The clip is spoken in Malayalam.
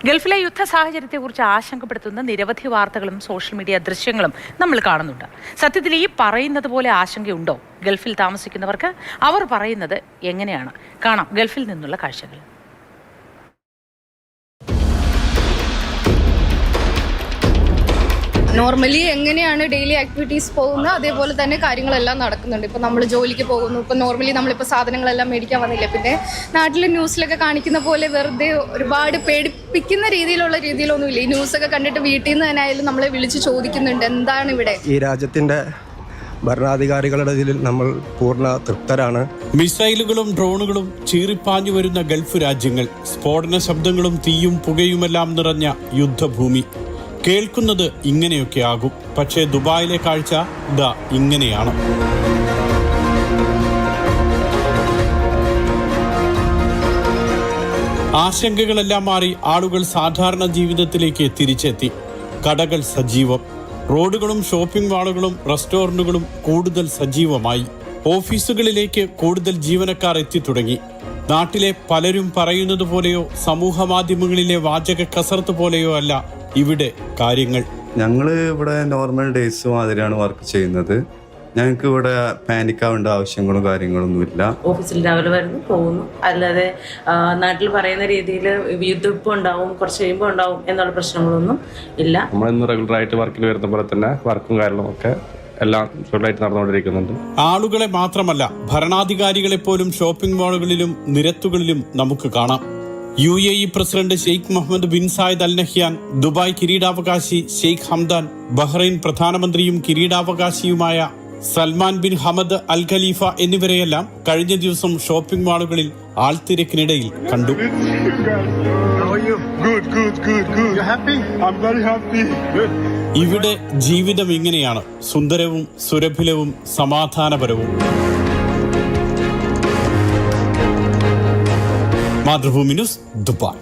ഗൾഫിലെ യുദ്ധ സാഹചര്യത്തെക്കുറിച്ച് ആശങ്കപ്പെടുത്തുന്ന നിരവധി വാർത്തകളും സോഷ്യൽ മീഡിയ ദൃശ്യങ്ങളും നമ്മൾ കാണുന്നുണ്ട്. സത്യത്തിൽ ഈ പറയുന്നത് പോലെ ആശങ്കയുണ്ടോ ഗൾഫിൽ താമസിക്കുന്നവർക്ക്? അവർ പറയുന്നത് എങ്ങനെയാണ്? കാണാം ഗൾഫിൽ നിന്നുള്ള കാഴ്ചകൾ. നോർമലി എങ്ങനെയാണ് ഡെയിലി ആക്ടിവിറ്റീസ് പോകുന്നത് അതേപോലെ തന്നെ കാര്യങ്ങളെല്ലാം നടക്കുന്നുണ്ട്. ഇപ്പോൾ നമ്മൾ ജോലിക്ക് പോകുന്നു, ഇപ്പോൾ നോർമലി നമ്മളിപ്പോൾ സാധനങ്ങളെല്ലാം മേടിക്കാൻ വന്നില്ല. പിന്നെ നാട്ടിലെ ന്യൂസിലൊക്കെ കാണിക്കുന്ന പോലെ വെറുതെ ഒരുപാട് പേടിപ്പിക്കുന്ന രീതിയിലൊന്നുമില്ല. ഈ ന്യൂസൊക്കെ കണ്ടിട്ട് വീട്ടിൽ നിന്ന് തന്നെ ആയാലും നമ്മളെ വിളിച്ച് ചോദിക്കുന്നുണ്ട് എന്താണ് ഇവിടെ. ഈ രാജ്യത്തിൻ്റെ ഭരണാധികാരികളുടെ ഇതിൽ നമ്മൾ പൂർണ്ണ തൃപ്തരാണ്. മിസൈലുകളും ഡ്രോണുകളും ചീറിപ്പാഞ്ഞു വരുന്ന ഗൾഫ് രാജ്യങ്ങൾ, സ്ഫോടന ശബ്ദങ്ങളും തീയും പുകയുമെല്ലാം നിറഞ്ഞ യുദ്ധഭൂമി. കേൾക്കുന്നത് ഇങ്ങനെയൊക്കെ ആകും. പക്ഷേ ദുബായിലെ കാഴ്ച ദാ ഇങ്ങനെയാണ്. ആശങ്കകളെല്ലാം മാറി ആളുകൾ സാധാരണ ജീവിതത്തിലേക്ക് തിരിച്ചെത്തി. കടകൾ സജീവം, റോഡുകളും ഷോപ്പിംഗ് മാളുകളും റെസ്റ്റോറന്റുകളും കൂടുതൽ സജീവമായി. ഓഫീസുകളിലേക്ക് കൂടുതൽ ജീവനക്കാർ എത്തിത്തുടങ്ങി. നാട്ടിലെ പലരും പറയുന്നത് പോലെയോ സമൂഹ മാധ്യമങ്ങളിലെ വാചക കസർത്ത് പോലെയോ അല്ല ഇവിടെ കാര്യങ്ങൾ. ഞങ്ങൾ ഇവിടെ നോർമൽ ഡേയ്സ് മാതിരിയാണ് വർക്ക് ചെയ്യുന്നത്. ഞങ്ങൾക്ക് ഇവിടെ പാനിക്കാവേണ്ട ആവശ്യങ്ങളും കാര്യങ്ങളൊന്നുമില്ല. ഓഫീസിൽ രാവിലെ വരുന്നു പോകുന്നു, അല്ലാതെ നാട്ടിൽ പറയുന്ന രീതിയിൽ യുദ്ധം ഉണ്ടാവും, കുറച്ച് കഴിയുമ്പോൾ ഉണ്ടാവും എന്നുള്ള പ്രശ്നങ്ങളൊന്നും ഇല്ല. നമ്മളിന്ന് റെഗുലറായിട്ട് വർക്കിൽ വരുന്ന പോലെ തന്നെ വർക്കും കാര്യങ്ങളൊക്കെ എല്ലാം റെഗുലറായിട്ട് നടന്നുകൊണ്ടിരിക്കുന്നുണ്ട്. ആളുകളെ മാത്രമല്ല, ഭരണാധികാരികളെ പോലും ഷോപ്പിംഗ് മാളുകളിലും നിരത്തുകളിലും നമുക്ക് കാണാം. UAE president Sheikh Mohammed bin Zayed Al Nahyan, Dubai കിരീടാവകാശി ഷെയ്ഖ് ഹംദാൻ, ബഹ്റൈൻ പ്രധാനമന്ത്രിയും കിരീടാവകാശിയുമായ Salman bin Hamad Al Khalifa എന്നിവരെയെല്ലാം കഴിഞ്ഞ ദിവസം ഷോപ്പിംഗ് മാളുകളിൽ ആൾത്തിരക്കിനിടയിൽ കണ്ടു. ഇവിടെ ജീവിതം ഇങ്ങനെയാണ്, സുന്ദരവും സുരഭിലവും സമാധാനപരവും. Mathrubhumi news, Dubai.